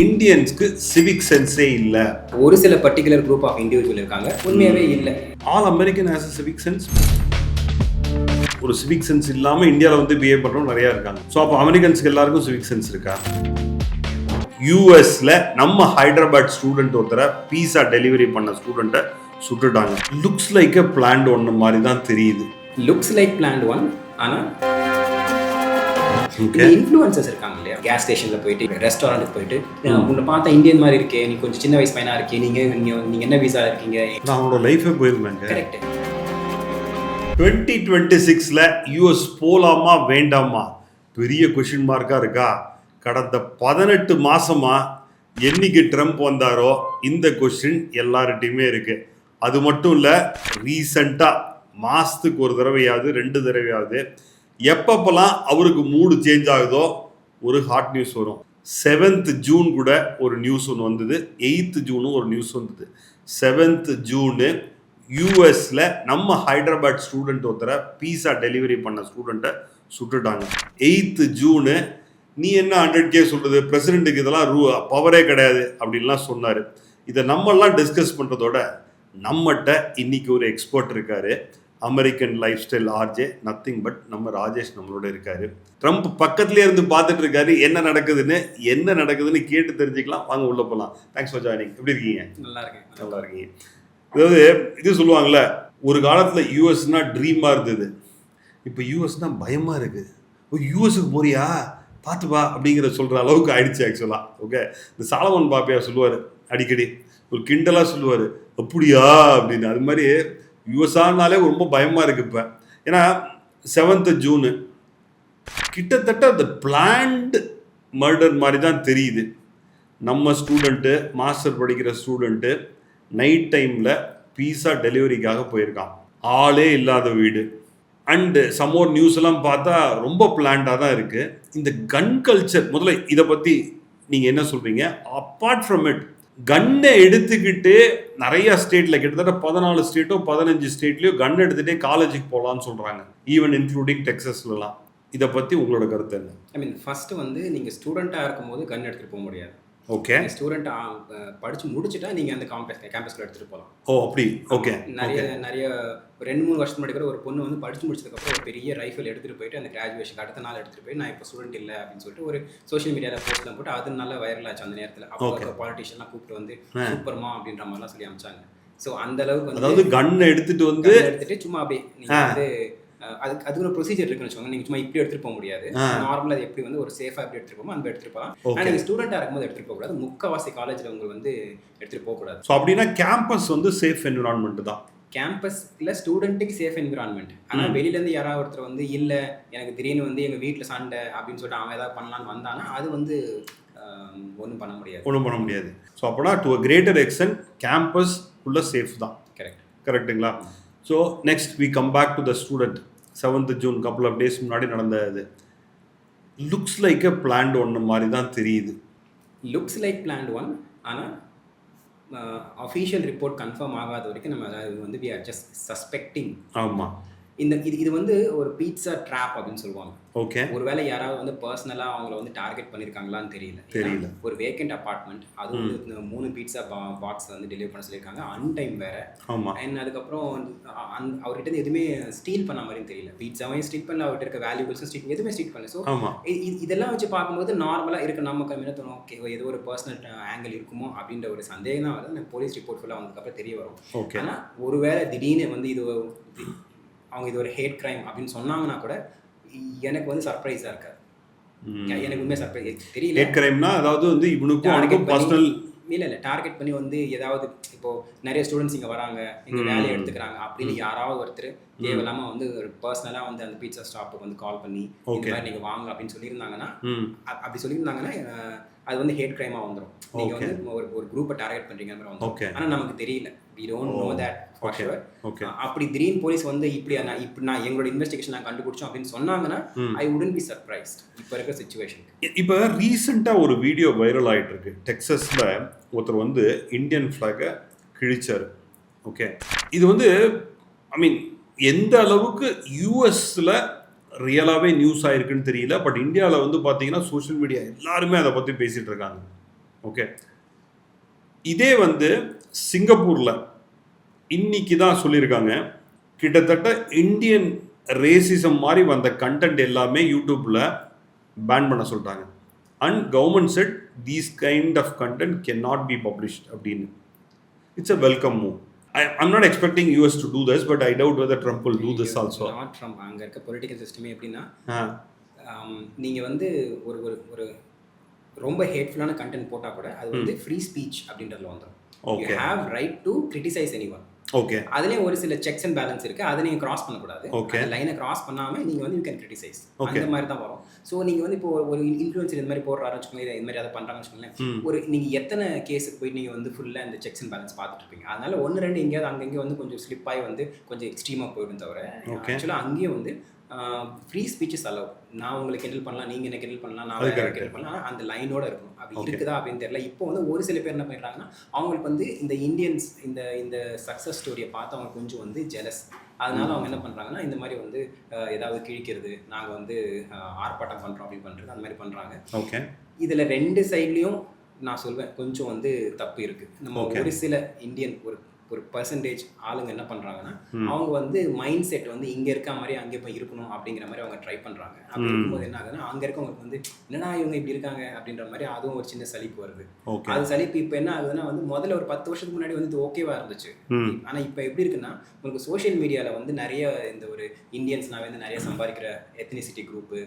இந்தியன்ஸ்க்கு civic சென்ஸே இல்லை. ஒரு சில பர்டிகுலர் குரூப் ஆஃப் இண்டிவிஜுவல் இருக்காங்க, உண்மையாவே இல்லை. All American has a civic sense. ஒரு சிவிக் சென்ஸ் இல்லாமல் இந்தியாவில் வந்து பிஹேவ் பண்ணுறவங்க நிறையா இருக்காங்க. ஸோ அப்போ அமெரிக்கன்ஸ்க்கு எல்லாருக்கும் சிவிக் சென்ஸ் இருக்கா? யூஎஸ்ல நம்ம ஹைதராபாத் ஸ்டூடெண்ட் ஒருத்தரை பீஸா டெலிவரி பண்ண ஸ்டூடெண்ட்டை சுட்டுட்டாங்க. லுக்ஸ் லைக் a planned ஒன்று மாதிரி தான் தெரியுது. Looks like plant one. ஆனால் இன்ஃப்ளூயன்சர்ஸ் இருக்காங்க இல்லையா, கேஸ் ஸ்டேஷனில் போயிட்டு ரெஸ்டாரண்ட்டுக்கு போயிட்டு உன்னை பார்த்தா இந்தியன் மாதிரி இருக்கே, நீ கொஞ்சம் சின்ன வயசு பையனா இருக்கே, நீங்கள் என்ன வீசா இருக்கீங்க, அவங்களோட லைஃபே போயிருந்தாங்க. கரெக்ட். 2026ல் யூஎஸ் போலாமா வேண்டாமா பெரிய கொஷின் மார்க்காக இருக்கா. கடந்த 18 மாசமா என்னைக்கு ட்ரம்ப் வந்தாரோ இந்த கொஸ்டின் எல்லார்ட்டையுமே இருக்கு. அது மட்டும் இல்லை, ரீசண்டாக மாதத்துக்கு ஒரு தடவையாவது 2 தடவையாவது எப்பப்பெல்லாம் அவருக்கு மூடு சேஞ்ச் ஆகுதோ ஒரு ஹாட் நியூஸ் வரும். 7th ஜூன் கூட ஒரு நியூஸ் ஒன்று வந்தது, 8th ஜூனும் ஒரு நியூஸ் வந்தது. 7th ஜூனு யூஎஸ்ல நம்ம ஹைதராபாத் ஸ்டூடெண்ட் ஒருத்தரை பீஸா டெலிவரி பண்ண ஸ்டூடெண்ட்டை சுட்டுட்டாங்க. 8th ஜூனு நீ என்ன 100K சொல்றது, பிரசிடென்ட்டுக்கு இதெல்லாம் பவரே கிடையாது அப்படின்லாம் சொன்னார். இதை நம்மெல்லாம் டிஸ்கஸ் பண்ணுறதோட நம்மகிட்ட இன்னைக்கு ஒரு எக்ஸ்பர்ட் இருக்காரு, American life style RJ, nothing but நம்ம ராஜேஷ் நம்மளோட இருக்காரு. ட்ரம்ப் பக்கத்துலேயே இருந்து பார்த்துட்டு இருக்காரு, என்ன நடக்குதுன்னு கேட்டு தெரிஞ்சுக்கலாம். வாங்க உள்ள போகலாம். Thanks for joining. எப்படி இருக்கீங்க? நல்லா இருக்கேன். நல்லா இருக்கீங்க. அதாவது இது சொல்லுவாங்கள்ல, ஒரு காலத்தில் யூஎஸ்னா ட்ரீமாக இருந்தது, இப்போ யூஎஸ்னா பயமாக இருக்குது. யூஎஸ்க்கு போறியா பார்த்துப்பா அப்படிங்கிற சொல்கிற அளவுக்கு ஆயிடுச்சு ஆக்சுவலாக. ஓகே, இந்த சாலமன் பாப்பையா சொல்லுவார் அடிக்கடி, ஒரு கிண்டலாக சொல்லுவார் அப்படியா அப்படின்னு. அது மாதிரி யூஎஸ்ஆனாலே ரொம்ப பயமாக இருக்குது இப்போ. ஏன்னா 7th ஜூனு கிட்டத்தட்ட அந்த பிளான்டு மர்டர் மாதிரி தான் தெரியுது. நம்ம ஸ்டூடெண்ட்டு, மாஸ்டர் படிக்கிற ஸ்டூடெண்ட்டு நைட் டைமில் பீஸா டெலிவரிக்காக போயிருக்கான். ஆளே இல்லாத வீடு. அண்டு சம்மோர் நியூஸ் எல்லாம் பார்த்தா ரொம்ப பிளான்டாக தான் இருக்குது. இந்த கன் கல்ச்சர், முதல்ல இதை பற்றி நீங்கள் என்ன சொல்கிறீங்க? அப்பார்ட் ஃப்ரம் இட், கன்னை எடுத்துக்கிட்டு நிறைய ஸ்டேட்டில் கிட்டத்தட்ட 14 ஸ்டேட்டோ 15 ஸ்டேட்லேயோ கன் எடுத்துகிட்டே காலேஜுக்கு போகலான்னு சொல்கிறாங்க, ஈவன் இன்க்ளூடிங் டெக்ஸஸ்லாம். இதை பற்றி உங்களோட கருத்து என்ன? ஐ மீன், ஃபஸ்ட்டு வந்து நீங்கள் ஸ்டூடெண்ட்டாக இருக்கும்போது கன் எடுத்துகிட்டு போக முடியாது. ஓகே, ஸ்டூடெண்ட் படித்து முடிச்சுட்டா நீங்கள் அந்த கேம்பஸ்ல எடுத்துகிட்டு போகலாம். ஓ அப்படி. ஓகே, நிறைய 2-3 வருஷம் முன்னாடி கூட ஒரு பொண்ணு வந்து படித்து முடிச்சதுக்கப்புறம் ஒரு பெரிய ரைஃபிள் எடுத்துகிட்டு போயிட்டு அந்த கிராஜுவேஷன் அடுத்த நாள் எடுத்துகிட்டு போய் நான் இப்போ ஸ்டூடெண்ட் இல்லை அப்படின்னு சொல்லிட்டு ஒரு சோஷியல் மீடியாவில் போஸ்ட்லாம் போட்டு அது நல்லா வைரல் ஆச்சு அந்த நேரத்தில். அப்போ பாலிட்டிஷியன்லாம் கூப்பிட்டு வந்து சூப்பர்மா அப்படின்ற மாதிரிலாம் சொல்லி அமிச்சாங்க. ஸோ அந்த அளவுக்கு வந்து, அதாவது கன் எடுத்துட்டு சும்மா அப்படியே நீங்கள் வந்து அதுக்கு ஒரு ப்ரொசீஜர் இருக்குன்னு வச்சுக்கோங்க. நீங்கள் சும்மா இப்படி எடுத்துகிட்டு போக முடியாது. நார்மலாக எப்படி வந்து ஒரு சேஃபாக எப்படி எடுத்துகிட்டு போகணும் அந்த எடுத்துகிட்டு போகலாம். ஆனால் நீங்கள் ஸ்டூடெண்ட்டாக இருக்கும்போது எடுத்துகிட்டு போகக்கூடாது. முக்கால்வாசி காலேஜில் உங்களுக்கு வந்து எடுத்துகிட்டு போகக்கூடாது. ஸோ அப்படின்னா கேம்பஸ் வந்து சேஃப் என்விரான்மெண்ட் தான். கேம்பஸில் ஸ்டூடெண்ட்டுக்கு சேஃப் என்விரான்மெண்ட். ஆனால் வெளியிலேருந்து யாராவது ஒருத்தர் வந்து இல்லை எனக்கு திடீர்னு வந்து எங்கள் வீட்டில் சண்டை அப்படின்னு சொல்லிட்டு அவன் ஏதாவது பண்ணலான்னு வந்தானா அது வந்து ஒன்றும் பண்ண முடியாது. ஸோ அப்போனா to a greater extent campus உள்ள சேஃப் தான். கரெக்டுங்களா? So next we come back to the student. 7th June couple of days முன்னாடி நடந்த இது லுக்ஸ் லைக் a planned ஒன்று மாதிரி தான் தெரியுது. Looks like plant one. ஆனால் அஃபீஷியல் ரிப்போர்ட் கன்ஃபார்ம் ஆகாத வரைக்கும் நம்ம அது வந்து வி ஆர் ஜஸ்ட் சஸ்பெக்டிங். ஆமாம். இது வந்து ஒரு பீட்சா ட்ராப் அப்படின்னு சொல்லுவாங்க. ஓகே, ஒருவேளை யாராவது வந்து பர்சனலாக அவங்கள வந்து டார்கெட் பண்ணியிருக்காங்களான்னு தெரியல. ஒரு வேக்கண்ட் அப்பார்ட்மெண்ட், அது வந்து 3 பீட்சா பாக்ஸ் வந்து டெலிவரி பண்ண சொல்லியிருக்காங்க, அன்டைம் வேற. ஆமாம். அண்ட் அதுக்கப்புறம் அவர்கிட்ட எதுவுமே ஸ்டீல் பண்ண மாதிரியும் தெரியல. பீட்சாவையும் ஸ்டீல் பண்ணல, அவர்கிட்ட இருக்க வேல்யூபிள்ஸும் எதுவுமே ஸ்டீல் பண்ணல. ஸோ இதெல்லாம் வச்சு பார்க்கும்போது நார்மலாக இருக்க நமக்கு என்ன தோணும், ஓகே ஏதோ ஒரு பர்சனல் ஆங்கிள் இருக்குமோ அப்படின்ற ஒரு சந்தேகம் தான் வருது. போலீஸ் ரிப்போர்ட் ஃபுல்லாக வந்ததுக்கப்புறம் தெரிய வரும். ஆனால் ஒருவேளை திடீர்னு வந்து அவங்க இது ஒரு ஹேட் கிரைம் அப்படின்னு சொன்னாங்கன்னா கூட எனக்கு வந்து சர்ப்ரைஸாக இருக்காது. எனக்கு உண்மையாக சர்ப்ரைஸ் தெரியல. ஹேட் கிரைம்னா அதாவது வந்து இவனுக்கும் பர்சனல் இல்லை டார்கெட் பண்ணி வந்து ஏதாவது இப்போது நிறைய ஸ்டூடெண்ட்ஸ் இங்கே வராங்க, இங்கே வேலையை எடுத்துக்கிறாங்க அப்படின்னு யாராவது ஒருத்தர் தேவையில்லாமல் வந்து ஒரு பர்சனலாக வந்து அந்த பீட்சா ஸ்டாப்புக்கு வந்து கால் பண்ணி இந்த மாதிரி நீங்கள் வாங்க அப்படின்னு சொல்லியிருந்தாங்கன்னா, அப்படி சொல்லியிருந்தாங்கன்னா அது வந்து ஹேட் கிரைமாக வந்துடும். நீங்கள் வந்து ஒரு குரூப்பை டார்கெட் பண்ணுறீங்க மாதிரி வந்துடும். ஆனால் நமக்கு தெரியல, we don't know that for sure. அப்படி திடீர்னு போலீஸ் வந்து இப்படி நான் எங்களோட இன்வெஸ்டிகேஷன் நான் கண்டுபிடிச்சோம் அப்படின்னு சொன்னாங்கன்னா I wouldn't be surprised. இப்போ இருக்கிற சிச்சுவேஷன். இப்போ ரீசெண்டாக ஒரு வீடியோ வைரல் ஆகிட்டு இருக்கு. டெக்ஸஸில் ஒருத்தர் வந்து இந்தியன் ஃப்ளாகை கிழிச்சார். ஓகே, இது வந்து ஐ மீன் எந்த அளவுக்கு யூஎஸில் ரியலாகவே நியூஸ் ஆகிருக்குன்னு தெரியல. பட் இந்தியாவில் வந்து பார்த்தீங்கன்னா சோஷியல் மீடியா எல்லாருமே அதை பற்றி பேசிகிட்டு இருக்காங்க. ஓகே, இதே வந்து சிங்கப்பூரில் இன்னைக்கு தான் சொல்லியிருக்காங்க, கிட்டத்தட்ட இந்தியன் ரேசிசம் மாதிரி வந்த கண்டென்ட் எல்லாமே யூடியூப்பில் பேன் பண்ண சொல்லிட்டாங்க. And government set these kind of content can not be published அப்படின்னு. It's a welcome move. I'm not expecting US to do this, but I doubt whether Trump will do this also. Not Trump. அங்கே இருக்க political சிஸ்டமே எப்படின்னா, நீங்கள் வந்து ஒரு ஒரு ஒரு ரொம்ப ஹேட்ஃபுல்லான கண்டென்ட் போட்டால் கூட அது வந்து ஃப்ரீ ஸ்பீச் அப்படின்றதுல வந்துடும். You have right to criticise anyone. Okay, அதுலேயும் ஒரு சில செக்ஸ் அண்ட் பேலன்ஸ் இருக்குது, அதை நீங்கள் கிராஸ் பண்ணக்கூடாது. ஓகே, லைனை கிராஸ் பண்ணாமல் நீங்கள் வந்து யூ கேன் கிரிட்டிசைஸ், அந்த மாதிரி தான் வரும். ஸோ நீங்கள் வந்து இப்போ ஒரு இன்ஃப்ளூயன்சர் இந்த மாதிரி போடுறாருன்னு வச்சுக்கோங்க, இது மாதிரி அதை பண்ணுறாங்கன்னு வச்சுக்கோங்களேன், ஒரு நீங்கள் எத்தனை கேஸுக்கு போய் நீங்கள் வந்து ஃபுல்லாக இந்த செக்ஸ் அண்ட் பேலன்ஸ் பார்த்துட்டு இருப்பீங்க. அதனால 1-2 எங்கேயாவது அங்கங்கே வந்து கொஞ்சம் ஸ்லிப்பாகி வந்து கொஞ்சம் எக்ஸ்ட்ரீமாக போயிடும். தவிர ஆக்சுவலாக அங்கேயும் வந்து ஃப்ரீ ஸ்பீச்சஸ் அலவ். நான் உங்களுக்கு கிண்டல் பண்ணலாம், நீங்கள் என்ன கிண்டல் பண்ணலாம், நான் கிண்டல் பண்ணலாம், ஆனால் அந்த லைனோட இருக்கணும். அப்படி இருக்குதா அப்படின்னு தெரியல. இப்போ வந்து ஒரு சில பேர் என்ன பண்ணிடுறாங்கன்னா, அவங்களுக்கு வந்து இந்த இந்தியன்ஸ் இந்த சக்ஸஸ் ஸ்டோரியை பார்த்து அவங்க கொஞ்சம் வந்து ஜெலஸ். அதனால அவங்க என்ன பண்ணுறாங்கன்னா, இந்த மாதிரி வந்து ஏதாவது கிழிக்கிறது, நாங்கள் வந்து ஆர்ப்பாட்டம் பண்ணுறோம் அப்படின்னு பண்ணுறது, அந்த மாதிரி பண்ணுறாங்க. ஓகே, இதில் 2 சைட்லேயும் நான் சொல்வேன் கொஞ்சம் வந்து தப்பு இருக்குது. நம்ம ஒரு சில இந்தியன் ஒரு பர்சன்டேஜ் ஆளுங்க என்ன பண்ணுறாங்கன்னா, அவங்க வந்து மைண்ட் செட் வந்து இங்கே இருக்க மாதிரி அங்கே போய் இருக்கணும் அப்படிங்கிற மாதிரி அவங்க ட்ரை பண்ணுறாங்க. அப்படி இருக்கும்போது என்ன ஆகுதுன்னா, அங்கே இருக்கவங்களுக்கு வந்து என்னடா இவங்க இப்படி இருக்காங்க அப்படின்ற மாதிரி அதுவும் ஒரு சின்ன சலிப்பு வருது. அது சலிப்பு இப்போ என்ன ஆகுதுன்னா வந்து முதல்ல ஒரு 10 வருஷத்துக்கு முன்னாடி வந்து இது ஓகேவா இருந்துச்சு. ஆனால் இப்போ எப்படி இருக்குன்னா, உங்களுக்கு சோஷியல் மீடியாவில் வந்து நிறைய இந்த ஒரு இந்தியன்ஸ்னாவே வந்து நிறைய சம்பாதிக்கிற எத்னிசிட்டி குரூப்பு,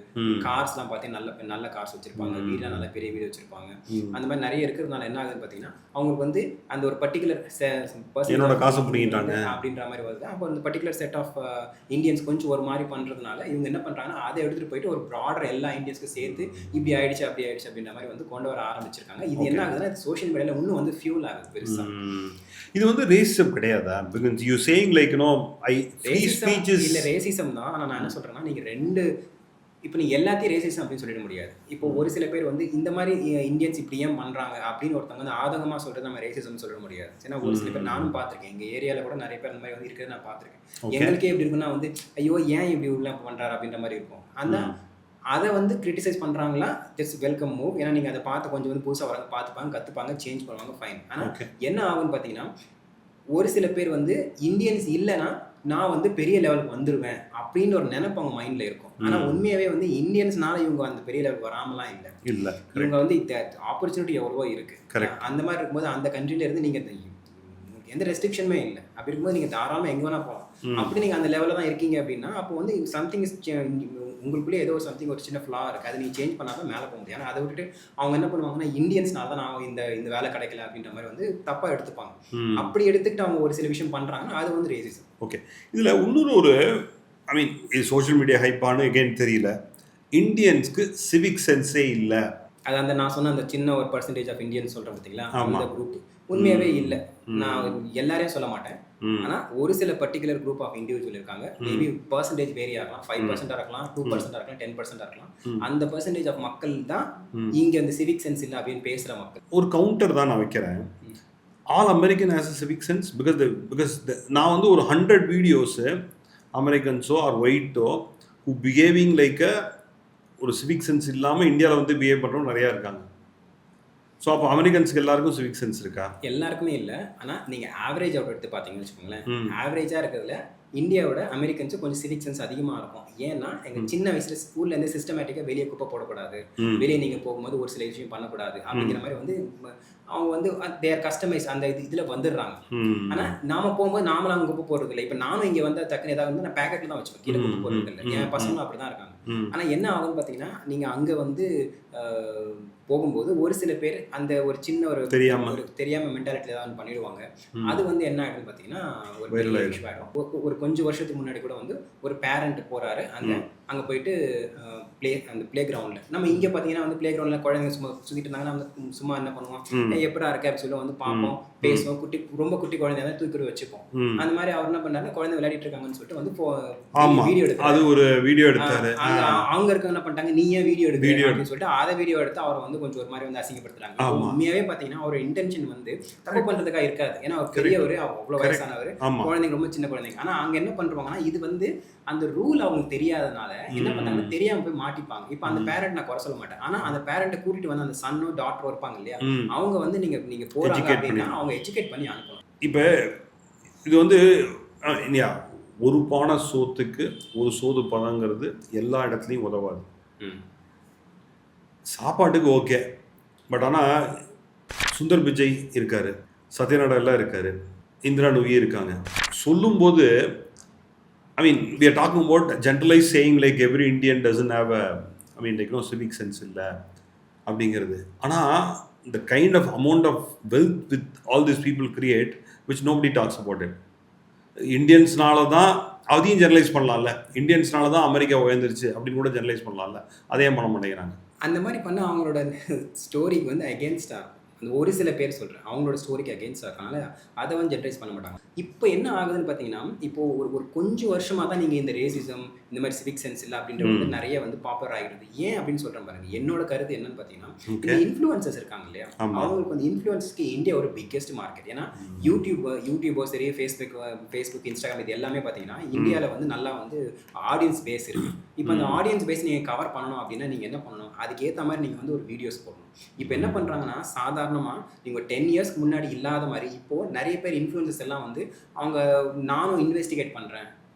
கார்ஸ்லாம் பார்த்தீங்கன்னா நல்ல கார்ஸ் வச்சிருப்பாங்க, வீடெலாம் நல்ல பெரிய வீடு வச்சிருப்பாங்க, அந்த மாதிரி நிறைய இருக்கிறதுனால என்ன ஆகுதுன்னு பார்த்தீங்கன்னா, அவங்களுக்கு வந்து அந்த ஒரு பர்டிகுலர் என்னோட காசு பிடிக்கிட்டாங்க அப்படின்ற மாதிரி வருது. அப்போ அந்த பர்டிகுலர் செட் ஆஃப் இந்தியன்ஸ் கொஞ்சம் ஒரு மாதிரி பண்ணுறதுனால இவங்க என்ன பண்ணுறாங்கன்னா, அதை எடுத்துகிட்டு போயிட்டு ஒரு ப்ராடர் எல்லா இந்தியன்ஸ்க்கும் சேர்த்து இப்படி ஆயிடுச்சு அப்படி ஆயிடுச்சு அப்படின்ற மாதிரி வந்து கொண்டு வர ஆரம்பிச்சிருக்காங்க. இது என்ன ஆகுதுன்னா, சோஷியல் மீடியாவில் இன்னும் வந்து ஃபியூல் ஆகுது பெருசாக. இது வந்து ரேசிசம் கிடையாதா? Because you saying like no I free speech is இல்லை, ரேசிசம் தான். ஆனால் நான் என்ன சொல்கிறேன்னா, நீங்கள் 2 இப்போ நீங்கள் எல்லாத்தையும் ரேசிசம் அப்படின்னு சொல்லிட முடியாது. இப்போ ஒரு சில பேர் வந்து இந்த மாதிரி இந்தியன்ஸ் இப்படி ஏன் பண்ணுறாங்க அப்படின்னு ஒருத்தவங்க வந்து ஆதங்கமாக சொல்கிறது நம்ம ரேசிசம் சொல்ல முடியாது. ஏன்னா ஒரு சில பேர் நானும் பார்த்துருக்கேன், எங்கள் ஏரியாவில் கூட நிறைய பேர் அந்த மாதிரி வந்து இருக்கிறது நான் பார்த்துருக்கேன். எங்களுக்கே எப்படி இருக்குன்னா வந்து, ஐயோ ஏன் இப்படி உள்ள பண்ணுறாரு அப்படின்ற மாதிரி இருக்கும். அந்த அதை வந்து கிரிட்டிசைஸ் பண்ணுறாங்களா, ஜஸ்ட் வெல்கம் மூவ். ஏன்னா நீங்கள் அதை பார்த்து கொஞ்சம் வந்து புதுசாக வராங்க, பார்த்துப்பாங்க, கற்றுப்பாங்க, சேஞ்ச் பண்ணுவாங்க, ஃபைன். ஆனால் என்ன ஆகுன்னு பார்த்தீங்கன்னா, ஒரு சில பேர் வந்து இந்தியன்ஸ் இல்லைன்னா நான் வந்து பெரிய லெவலுக்கு வந்துடுவேன் அப்படின்னு ஒரு நினைப்பு அவங்க மைண்டில் இருக்கும். ஆனால் உண்மையாகவே வந்து இந்தியன்ஸ்னால இவங்க அந்த பெரிய லெவலுக்கு வராமலாம் இல்லை. இவங்க வந்து ஆப்பர்ச்சுனிட்டி எவ்வளவோ இருக்குது. அந்த மாதிரி இருக்கும்போது அந்த கண்ட்ரில இருந்து நீங்கள் எந்த ரெஸ்ட்ரிக்ஷனுமே இல்லை. அப்படி இருக்கும்போது நீங்கள் தாராளமாக எங்கே வேணால் போகலாம். அப்படி நீங்கள் அந்த லெவலில் தான் இருக்கீங்க அப்படின்னா, அப்போ வந்து சம்திங் உங்களுக்குள்ளே ஏதோ ஒரு சம்திங் ஒரு சின்ன ஃப்ளா இருக்குது, அதை நீங்கள் சேஞ்ச் பண்ணாமல் மேலே போக முடியாது. ஆனால் அதை விட்டுட்டு அவங்க என்ன பண்ணுவாங்கன்னா, இந்தியன்ஸ்னால தான் நான் இந்த வேலை கிடைக்கல அப்படின்ற மாதிரி வந்து தப்பாக எடுத்துப்பாங்க. அப்படி எடுத்துக்கிட்டு அவங்க ஒரு சில விஷயம் பண்ணுறாங்கன்னா அது வந்து ரேசிசம். ஓகே, இதில் இன்னொரு ஒரு ஐ மீன் இது சோஷியல் மீடியா ஹைப்பானு எகெயின் தெரியல, இந்தியன்ஸ்க்கு சிவிக் சென்ஸே இல்லை. அது அந்த நான் சொன்ன அந்த சின்ன ஒரு பர்சன்டேஜ் ஆஃப் இந்தியன்ஸ் சொல்கிறேன் பார்த்தீங்களா, அந்த குரூப் உண்மையாகவே இல்லை. நான் எல்லாரையும் சொல்ல மாட்டேன், ஆனால் ஒரு சில பர்டிகுலர் குரூப் ஆஃப் இண்டிவிஜுவல் இருக்காங்க. மேபி பர்சன்டேஜ் வேரி ஆகலாம், 5% இருக்கலாம், 2% இருக்கலாம், 10% இருக்கலாம். அந்த பர்சன்டேஜ் ஆஃப் மக்கள் தான் இங்கே அந்த சிவிக் சென்ஸ் இல்லை அப்படின்னு பேசுகிற மக்கள். ஒரு கவுண்டர் தான் நான் வைக்கிறேன். All American has a civic sense because நான் வந்து ஒரு 100 வீடியோஸு அமெரிக்கன்ஸோ ஆர் ஒயிட்டோ ஹூ பிஹேவிங் லைக் ஒரு சிவிக் சென்ஸ் இல்லாமல் இந்தியாவில் வந்து பிஹேவ் பண்ணுறவங்க நிறையா இருக்காங்க. ஸோ அப்போ அமெரிக்கன்ஸுக்கு எல்லாருக்கும் சிவிக் சென்ஸ் இருக்கா? எல்லாருக்குமே இல்லை. ஆனால் நீங்கள் ஆவரேஜ் அவுட் எடுத்து பார்த்தீங்கன்னு வச்சுக்கோங்களேன், ஆவரேஜாக இருக்கிறதுல இந்தியாவோட அமெரிக்கன்ஸு கொஞ்சம் சிவிக் சென்ஸ் அதிகமாக இருக்கும். ஏன்னா எங்கள் சின்ன வயசில் ஸ்கூல்லேருந்து சிஸ்டமேட்டிக்காக வெளியே குப்பை போடக்கூடாது, வெளியே நீங்கள் போகும்போது ஒரு சில விஷயம் பண்ணக்கூடாது அப்படிங்கிற மாதிரி வந்து அவங்க வந்து தேர் கஸ்டமைஸ் அந்த இதில் வந்துடுறாங்க. ஆனால் நாம போகும்போது நாமளும் அங்கே குப்பை போடுறது இல்லை. இப்போ நானும் இங்கே வந்து டக்குன்னு ஏதாவது வந்து நான் பேக்கெட்டில் தான் வச்சுப்பேன், கீழே குப்பை போடுறது இல்லை. என் பசங்களும் அப்படி தான் இருக்காங்க. ஆனால் என்ன ஆகுன்னு பார்த்தீங்கன்னா, நீங்கள் அங்கே வந்து போகும்போது ஒரு சில பேர் அந்த ஒரு சின்ன ஒரு தெரியாமல் மென்டாலிட்டி ஏதாவது பண்ணிடுவாங்க. அது வந்து என்ன ஆகிடுன்னு பார்த்தீங்கன்னா ஒரு பெரிய இஷ்யூ ஆகிடும். ஒரு கொஞ்சம் வருஷத்துக்கு முன்னாடி கூட வந்து ஒரு பேரண்ட் போகிறாரு அங்கே போயிட்டு அந்த பிளே கிரவுண்டில். நம்ம இங்கே பார்த்தீங்கன்னா வந்து பிளே கிரவுண்டில் குழந்தைங்க சும்மா சுற்றிட்டு இருந்தாங்கன்னா வந்து சும்மா என்ன பண்ணுவோம், எப்படா இருக்க அப்படி சொல்லி வந்து பார்ப்போம், பேசுவோம். ரொம்ப குட்டி குழந்தைங்க தூக்கி வச்சுப்போம். அந்த மாதிரி அவர் என்ன பண்ணாரு, குழந்தை விளையாடிட்டு இருக்காங்கன்னு சொல்லிட்டு வந்து வீடியோ எடுத்து அது ஒரு வீடியோ எடுத்தாரு. அவங்க இருக்க என்ன பண்ணிட்டாங்க, நீ ஏன் வீடியோ எடுக்க அப்படின்னு சொல்லிட்டு அதை வீடியோ எடுத்து அவரை வந்து கொஞ்சம் ஒரு மாதிரி வந்து அசிங்கப்படுத்துறாங்க. உண்மையாவே பார்த்தீங்கன்னா அவரோட இன்டென்ஷன் வந்து தப்பு பண்றதுக்காக இருக்காது. ஏன்னா அவர் பெரியவர், அவ்வளோ வயசானவர், குழந்தைங்க ரொம்ப சின்ன குழந்தைங்க. ஆனால் அங்கே என்ன பண்ணுவாங்கன்னா, இது வந்து அந்த ரூல் அவங்களுக்கு தெரியாதனால என்ன பண்ணாங்கன்னா தெரியாம போய் மாட்டிப்பாங்க. இப்போ அந்த பேரண்ட் நான் குறை சொல்ல மாட்டேன். ஆனா அந்த பேரண்ட்டை கூட்டிட்டு வந்து அந்த சன்னோ டாட்டரோ இருப்பாங்க இல்லையா, அவங்க வந்து நீங்க போறாங்க அப்படின்னா அவங்க எஜுகேட் பண்ணி அனுப்பணும். இப்போ இது வந்து இல்லையா, ஒரு பானை சோத்துக்கு ஒரு சோது பதங்கிறது எல்லா இடத்துலையும் உதவாது. சாப்பாட்டுக்கு ஓகே, பட் ஆனால் சுந்தர் பிச்சை இருக்காரு, சத்யநாடெல்லாம் இருக்காரு, இந்திரா நுகி இருக்காங்க. சொல்லும்போது I mean we are talking about generalize saying like every Indian doesn't have I mean like no civic sense இல்லை அப்படிங்கிறது. ஆனால் the kind of amount of wealth with all these people create which nobody talks about it. இந்தியன்ஸ்னால தான் அதையும் generalise பண்ணலாம்ல, இந்தியன்ஸ்னால தான் America உயர்ந்துருச்சு அப்படின்னு கூட generalise பண்ணலாம்ல, அதையும் பண்ண மாட்டேங்கிறாங்க. அந்த மாதிரி பண்ண அவங்களோட ஸ்டோரிக்கு வந்து அகேன்ஸ்டாக அந்த ஒரு சில பேர் சொல்கிறேன், அவங்களோட ஸ்டோரிக்கு அகேன்ஸ்டாக இருக்கனால அதை வந்து ஜென்ரலைஸ் பண்ண மாட்டாங்க. இப்போ என்ன ஆகுதுன்னு பார்த்தீங்கன்னா, இப்போது ஒரு கொஞ்சம் வருஷமாக தான் நீங்கள் இந்த ரேசிசம் இந்த மாதிரி சிவிக் சென்ஸ் இல்லை அப்படின்றது வந்து நிறைய வந்து பாப்புலர் ஆகிடுது. ஏன் அப்படின்னு சொல்கிறேன் பாருங்க. என்னோட கருத்து என்னன்னு பார்த்தீங்கன்னா, இந்த இன்ஃப்ளூயன்சர்ஸ் இருக்காங்க இல்லையா, அவங்களுக்கு வந்து இன்ஃப்ளூயன்ஸ்க்கு இந்தியா ஒரு பிக்கெஸ்ட் மார்க்கெட். ஏன்னா யூடியூபோ சரி, ஃபேஸ்புக், இன்ஸ்டாகிராம் இது எல்லாமே பார்த்தீங்கன்னா இந்தியாவில் வந்து நல்லா வந்து ஆடியன்ஸ் பேஸ் இருக்குது. இப்போ அந்த ஆடியன்ஸ் பேஸ் நீங்கள் கவர் பண்ணணும் அப்படின்னா நீங்கள் என்ன பண்ணணும், அதுக்கேற்ற மாதிரி நீங்கள் வந்து ஒரு வீடியோஸ் போடணும். இப்போ என்ன பண்ணுறாங்கன்னா, சாதாரணமாக நீங்கள் 10 இயர்ஸ்க்கு முன்னாடி இல்லாத மாதிரி இப்போது நிறைய பேர் இன்ஃப்ளூயன்சர்ஸ் எல்லாம் வந்து அவங்க நானும் இன்வெஸ்டிகேட் பண்ணுறேன்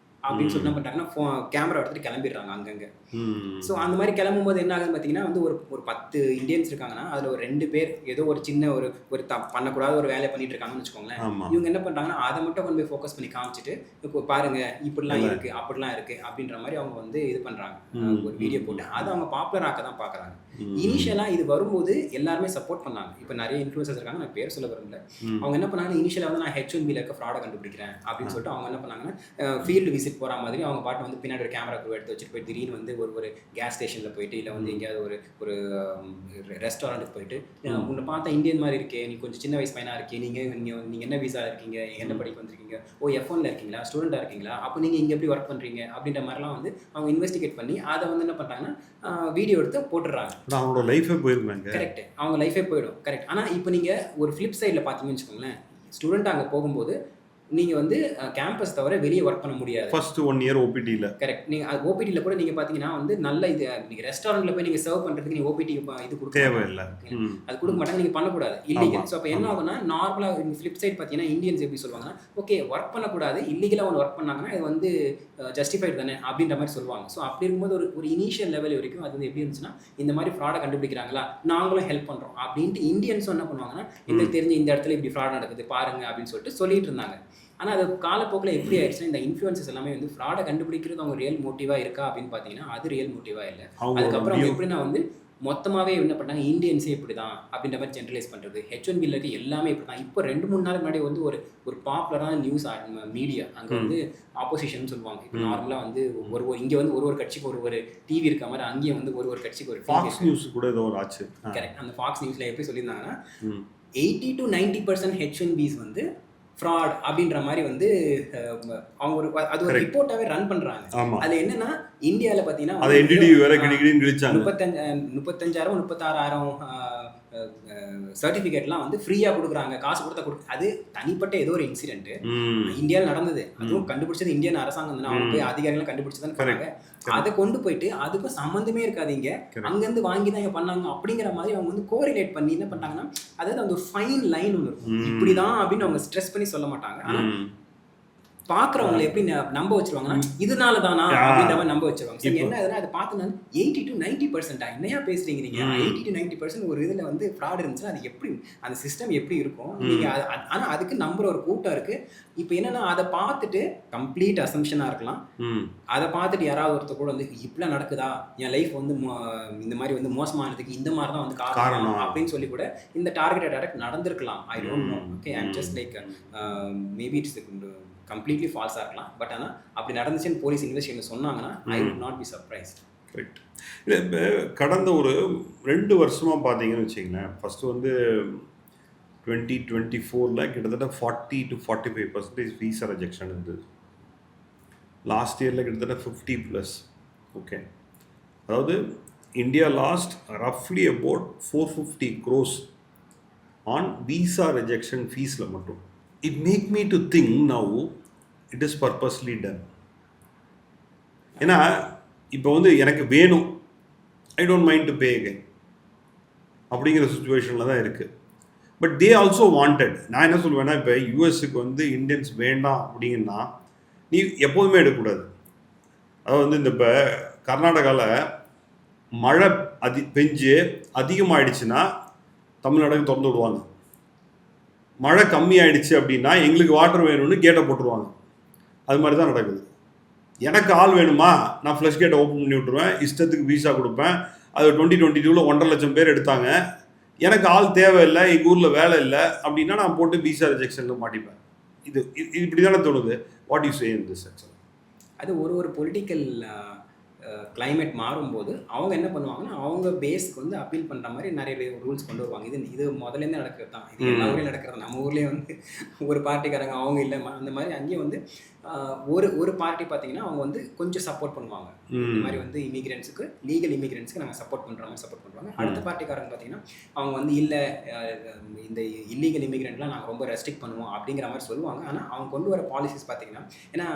அப்படின்னு சொல்லி என்ன பண்ணுறாங்கன்னா கேமரா எடுத்துகிட்டு கிளம்பிடுறாங்க அங்கங்கே. ஸோ அந்த மாதிரி கிளம்பும்போது என்ன ஆகுதுன்னு பார்த்தீங்கன்னா வந்து ஒரு 10 இந்தியன்ஸ் இருக்காங்கன்னா அதில் ஒரு 2 பேர் ஏதோ ஒரு சின்ன ஒரு பண்ணக்கூடாத ஒரு வேலையை பண்ணிட்டு இருக்காங்கன்னு வச்சுக்கோங்களேன். இவங்க என்ன பண்ணுறாங்கன்னா அதை மட்டும் கொண்டு போய் ஃபோக்கஸ் பண்ணி காமிச்சிட்டு இப்போ பாருங்க இப்படிலாம் இருக்குது அப்படிலாம் இருக்குது அப்படின்ற மாதிரி அவங்க வந்து இது பண்ணுறாங்க. ஒரு வீடியோ போட்டு அதை அவங்க பாப்புலர் ஆக்க தான் பார்க்குறாங்க. இனிஷியலாக இது வரும்போது எல்லாருமே சப்போர்ட் பண்ணாங்க. இப்போ நிறைய இன்ஃப்ளூயன்சர்ஸ் இருக்காங்க, நான் பேர் சொல்ல விரும்பல. அவங்க என்ன பண்ணாங்க, இனிஷியலாக வந்து நான் H1Bல இருக்க ஃப்ராடை கண்டுபிடிக்கிறேன் அப்படின்னு சொல்லிட்டு அவங்க என்ன பண்ணாங்கன்னா ஃபீல்டு விசிட் போகிற மாதிரி அவங்க பாட்டு வந்து பின்னாடி ஒரு கேமரா எடுத்து வச்சுட்டு போய் திடீர்னு வந்து ஒரு கேஸ் ஸ்டேஷனில் போயிட்டு இல்லை வந்து எங்கேயாவது ஒரு ரெஸ்டாரண்ட்டுக்கு போயிட்டு உன்னை பார்த்தா இந்தியன் மாதிரி இருக்கே, நீ கொஞ்சம் சின்ன வயசு பையனாக இருக்கே, நீங்கள் என்ன வீசா இருக்கீங்க, என்ன படிக்க வந்திருக்கீங்க, F1ல இருக்கீங்களா, ஸ்டூடெண்ட்டாக இருக்கீங்களா, அப்போ நீங்கள் இங்கே எப்படி ஒர்க் பண்ணுறீங்க அப்படின்ற மாதிரிலாம் வந்து அவங்க இன்வெஸ்டிகேட் பண்ணி அதை வந்து என்ன பண்ணுறாங்கன்னா வீடியோ எடுத்து போட்டுடுறாங்க. அவங்களோட லைஃபே போயிருந்தாங்க. கரெக்ட், அவங்க லைஃபே போயிடும். கரெக்ட். ஆனால் இப்போ நீங்கள் ஒரு ஃப்ளிப் சைடில் பார்த்தீங்கன்னு வச்சுக்கோங்களேன், ஸ்டூடெண்ட் அங்கே போகும்போது நீங்கள் வந்து கேம்பஸ் தவிர வெளியே ஒர்க் பண்ண முடியாது. ஃபர்ஸ்ட் 1 இயர் ஓபிடியில். கரெக்ட். நீங்கள் ஓபிடியில் கூட நீங்கள் பார்த்தீங்கன்னா வந்து நல்ல இது நீங்கள் ரெஸ்டாரண்ட்டில் போய் நீங்கள் சர்வ் பண்ணுறதுக்கு நீங்கள் ஓபிடி இது கொடுக்க தேவையில்லை, அது கொடுக்க மாட்டாங்க, நீங்கள் பண்ணக்கூடாது, இல்லீகல். ஸோ அப்போ என்ன ஆகுனா நார்மலாக இந்த ஃப்ளிப் சைட் பார்த்தீங்கன்னா இந்தியன்ஸ் எப்படி சொல்லுவாங்கன்னா, ஓகே ஒர்க் பண்ணக்கூடாது, இல்லீகலாக ஒன்று ஒர்க் பண்ணாங்கன்னா இது வந்து ஜஸ்டிஃபைட் தானே அப்படின்ற மாதிரி சொல்லுவாங்க. ஸோ அப்படி இருக்கும்போது ஒரு இனிஷியல் லெவல் வரைக்கும் அது வந்து எப்படி இருந்துச்சுன்னா, இந்த மாதிரி ஃப்ராடை கண்டுபிடிக்கிறாங்களா நாங்களும் ஹெல்ப் பண்ணுறோம் அப்படின்ட்டு இந்தியன்ஸும் என்ன பண்ணுவாங்கன்னா, எங்களுக்கு தெரிஞ்ச இந்த இடத்துல இப்படி ஃப்ராட் நடக்குது பாருங்க அப்படின்னு சொல்லிட்டு சொல்லிட்டு இருந்தாங்க. ஆனால் அது காலப்போக்கில் எப்படி ஆயிடுச்சுன்னா, இந்த இன்ஃப்ளூயன்சஸ் எல்லாமே வந்து ஃப்ராடை கண்டுபிடிக்கிறது அவங்க ரியல் மோட்டிவாக இருக்கா அப்படின்னு பார்த்தீங்கன்னா அது ரியல் மோட்டிவாக இல்லை. அதுக்கப்புறம் அவங்க எப்படின்னா வந்து மொத்தமாகவே என்ன பண்ணாங்க, இந்தியன்ஸே இப்படி தான் அப்படின்ற மாதிரி ஜென்ரலைஸ் பண்ணுறது. H1Bல இருக்க எல்லாமே இப்படி தான். இப்போ 2-3 நாள் முன்னாடி வந்து ஒரு பாப்புலரான நியூஸ் மீடியா அங்கே வந்து ஆப்போசிஷன் சொல்லுவாங்க. இப்போ நார்மலாக வந்து இங்கே வந்து ஒரு கட்சிக்கு ஒரு டிவி இருக்க மாதிரி அங்கேயும் வந்து ஒரு கட்சிக்கு ஒரு ஃபாக்ஸ் நியூஸ் கூட ஏதோ ஒரு ஆச்சு. கரெக்ட். அந்த ஃபாக்ஸ் நியூஸில் எப்படி சொல்லியிருந்தாங்கன்னா 80 to 90% H1Bs வந்து ஃப்ராட் அப்படின்ற மாதிரி வந்து அவங்க அது ஒரு ரிப்போர்ட்டாகவே ரன் பண்ணுறாங்க. அதில் என்னன்னா இந்தியாவில் பார்த்தீங்கன்னா 35,000 36,000 சர்டிஃபிகேட்லாம் வந்து ஃப்ரீயாக கொடுக்குறாங்க, காசு கொடுத்தா அது தனிப்பட்ட ஏதோ ஒரு இன்சிடென்ட் இந்தியாவில் நடந்தது. அதுவும் கண்டுபிடிச்சது இந்தியன் அரசாங்கம் தானே, அவங்க போய் அதிகாரிகள் கண்டுபிடிச்சதுன்னு சொன்னாங்க. அதை கொண்டு போயிட்டு அதுக்கும் சம்மந்தமே இருக்காதீங்க, அங்கேருந்து வாங்கி தான் இங்கே பண்ணாங்க அப்படிங்கிற மாதிரி அவங்க வந்து கோரிலேட் பண்ணி என்ன பண்ணாங்கன்னா, அதாவது அந்த ஒரு ஃபைன் லைன் ஒன்று இருக்கும், இப்படிதான் அப்படின்னு அவங்க ஸ்ட்ரெஸ் பண்ணி சொல்ல மாட்டாங்க. ஆனால் பார்க்குறவங்களை எப்படி நம்ப வச்சிருவாங்கன்னா, இதனால தானா அப்படின்ற மாதிரி நம்ப வச்சிருவாங்க. சரி என்ன எதுனா அதை பார்த்து 80 to 90% என்னையா பேசுறீங்க நீங்க, 80 to 90% ஒரு இதில் வந்து ஃப்ராட் இருந்துச்சுன்னா அது எப்படி அந்த சிஸ்டம் எப்படி இருக்கும் நீங்கள். ஆனால் அதுக்கு நம்புற ஒரு கூட்டம் இருக்கு. இப்போ என்னன்னா அதை பார்த்துட்டு கம்ப்ளீட் அசம்ஷனாக இருக்கலாம், அதை பார்த்துட்டு யாராவது ஒருத்தர் கூட வந்து இப்படிலாம் நடக்குதா, என் லைஃப் வந்து இந்த மாதிரி வந்து மோசமானதுக்கு இந்த மாதிரி தான் வந்து காரணம் அப்படின்னு சொல்லி கூட இந்த டார்கெட் அட்டாக் நடந்திருக்கலாம். I don't know. Okay, I am just like maybe it's completely ஃபால்ஸாக இருக்கலாம். பட் ஆனால் அப்படி நடந்துச்சுன்னு போலீஸ் இன்வெஸ்டிகேஷன் சொன்னாங்கன்னா I would not be surprised. Correct. இல்லை இப்போ கடந்த ஒரு 2 வருஷமாக பார்த்தீங்கன்னு வச்சிங்களேன், ஃபஸ்ட்டு வந்து 2024 கிட்டத்தட்ட 40 to 45% வீசா ரிஜெக்ஷன் இருந்தது. லாஸ்ட் இயரில் கிட்டத்தட்ட 50+. ஓகே, அதாவது இந்தியா லாஸ்ட் ரஃப்லி about 450 crores on visa rejection ஃபீஸில் மட்டும். It make me to think now it is purposely done. ஏன்னா இப்போ வந்து எனக்கு வேணும், I don't mind to pay again அப்படிங்கிற சுச்சுவேஷனில் தான் இருக்குது. But they also wanted. நான் என்ன சொல்லுவேன்னா, இப்போ யூஎஸ்க்கு வந்து இந்தியன்ஸ் வேண்டாம் அப்படிங்கன்னா நீ எப்போதுமே எடுக்கக்கூடாது. அதாவது வந்து இந்த இப்போ கர்நாடகாவில் மழை பெஞ்சு அதிகமாகிடுச்சுன்னா தமிழ்நாடுக்கு திறந்து விடுவாங்க. மழை கம்மியாயிடுச்சு அப்படின்னா எங்களுக்கு வாட்டர் வேணும்னு கேட்டை போட்டுருவாங்க. அது மாதிரி தான் நடக்குது. எனக்கு ஆள் வேணுமா, நான் ஃப்ளஷ் கேட்டை ஓப்பன் பண்ணி விட்டுருவேன், இஷ்டத்துக்கு வீசா கொடுப்பேன். அது 2022 1.5 லட்சம் பேர் எடுத்தாங்க. எனக்கு ஆள் தேவையில்லை, எங்கள் ஊரில் வேலை இல்லை அப்படின்னா நான் போட்டு வீசா ரிஜெக்ஷனில் மாட்டிப்பேன். இது இப்படி தானே தோணுது. What you say in this actually? அது ஒரு பொலிட்டிக்கல் கிளைமேட் மாறும்போது அவங்க என்ன பண்ணுவாங்கன்னா, அவங்க பேஸ்க்கு வந்து அப்பீல் பண்ணுற மாதிரி நிறைய ரூல்ஸ் கொண்டு வருவாங்க. இது முதலேருந்து நடக்கிறது தான். இது எல்லா ஊர்லேயும் நடக்கிறது. நம்ம ஊர்லேயே வந்து ஒரு பார்ட்டிக்காரங்க அவங்க இல்லை அந்த மாதிரி அங்கேயும் வந்து ஒரு பார்ட்டி பார்த்தீங்கன்னா அவங்க வந்து கொஞ்சம் சப்போர்ட் பண்ணுவாங்க. இந்த மாதிரி வந்து இமிகிரன்ஸுக்கு, லீகல் இமிகிரன்ஸுக்கு நாங்கள் சப்போர்ட் பண்ணுற மாதிரி சப்போர்ட் பண்ணுவாங்க. அடுத்த பார்ட்டிக்காரங்க பார்த்தீங்கன்னா அவங்க வந்து இல்லை, இந்த இல்லீகல் இமிகிரண்ட்லாம் நாங்கள் ரொம்ப ரெஸ்ட்ரிக்ட் பண்ணுவோம் அப்படிங்கிற மாதிரி சொல்லுவாங்க. ஆனால் அவங்க கொண்டு வர பாலிசிஸ் பார்த்தீங்கன்னா, ஏன்னா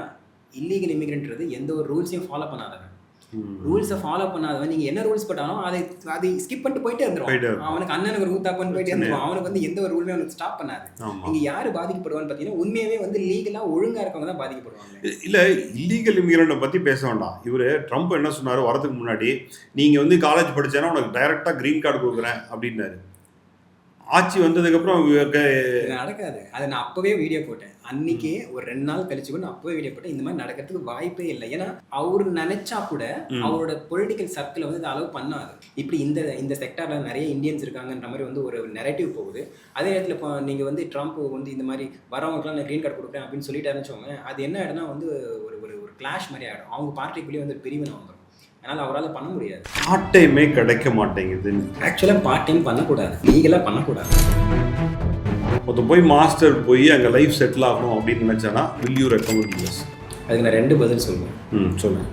இல்லீகல் இமிகிரண்ட்றது எந்த ஒரு ரூல்ஸையும் ஃபாலோ பண்ணாதவன். ரூல்ஸை ஃபாலோ பண்ணாதவன் நீங்கள் என்ன ரூல்ஸ் போட்டாலும் அதை ஸ்கிப் பண்ணிட்டு போயிட்டே இருந்துருவான். அவனுக்கு அண்ணனுக்கு ஒரு ஊத்தாப்பன்னு போயிட்டே இருந்துருவான். அவனுக்கு வந்து எந்த ஒரு ரூலுமே அவனுக்கு ஸ்டாப் பண்ணாது. இங்கே யார் பாதிக்கப்படுவான்னு பார்த்தீங்கன்னா உண்மையாகவே வந்து லீகலாக ஒழுங்காக இருக்கவங்க தான் பாதிக்கப்படுவாங்க. இல்லை, இல்லீகல் இமிகிரண்ட்டை பற்றி பேச வேண்டாம். இவர் ட்ரம்ப் என்ன சொன்னார் வரதுக்கு முன்னாடி, நீங்கள் வந்து காலேஜ் படித்தேன்னா உனக்கு டைரெக்டாக க்ரீன் கார்டு கொடுக்குறேன் அப்படின்னாரு. ஆட்சி வந்ததுக்கப்புறம் நடக்காது. அதை நான் அப்போவே வீடியோ போட்டேன். அன்னைக்கே ஒரு 2 நாள் கழிச்சு கூட நான் அப்போவே வீடியோ போட்டேன். இந்த மாதிரி நடக்கிறதுக்கு வாய்ப்பே இல்லை. ஏன்னா அவர் நினைச்சா கூட அவரோட பொலிட்டிக்கல் சர்க்கிள் வந்து இதை அலோவ் பண்ணாது. இப்படி இந்த செக்டாரில் நிறைய இந்தியன்ஸ் இருக்காங்கன்ற மாதிரி வந்து ஒரு நெரேட்டிவ் போகுது. அதே நேரத்தில் இப்போ நீங்கள் வந்து ட்ரம்ப் வந்து இந்த மாதிரி வரவங்களுக்குலாம் நான் க்ரீன் கார்டு கொடுக்குறேன் அப்படின்னு சொல்லிட்டு இருந்துச்சவங்க, அது என்ன ஆகிடும்னா வந்து ஒரு கிளாஷ் மாதிரி ஆகிடும். அவங்க பார்ட்டிக்குள்ளேயே வந்து பிரிவினை வந்துடும். அதனால் அவரால் பண்ண முடியாது. பார்ட் டைமே கிடைக்க மாட்டேங்குது. ஆக்சுவலாக பார்ட் டைம் பண்ணக்கூடாது, லீகலாக பண்ணக்கூடாது. ஒருத்தர் போய் மாஸ்டர் போய் அங்கே லைஃப் செட்டில் ஆகணும் அப்படின்னு நினச்சானா வில் யூ ரெக்கமெண்ட் யூஎஸ்? அதுக்கு நான் 2 பதில் சொல்லுவேன். சொல்லுங்கள்.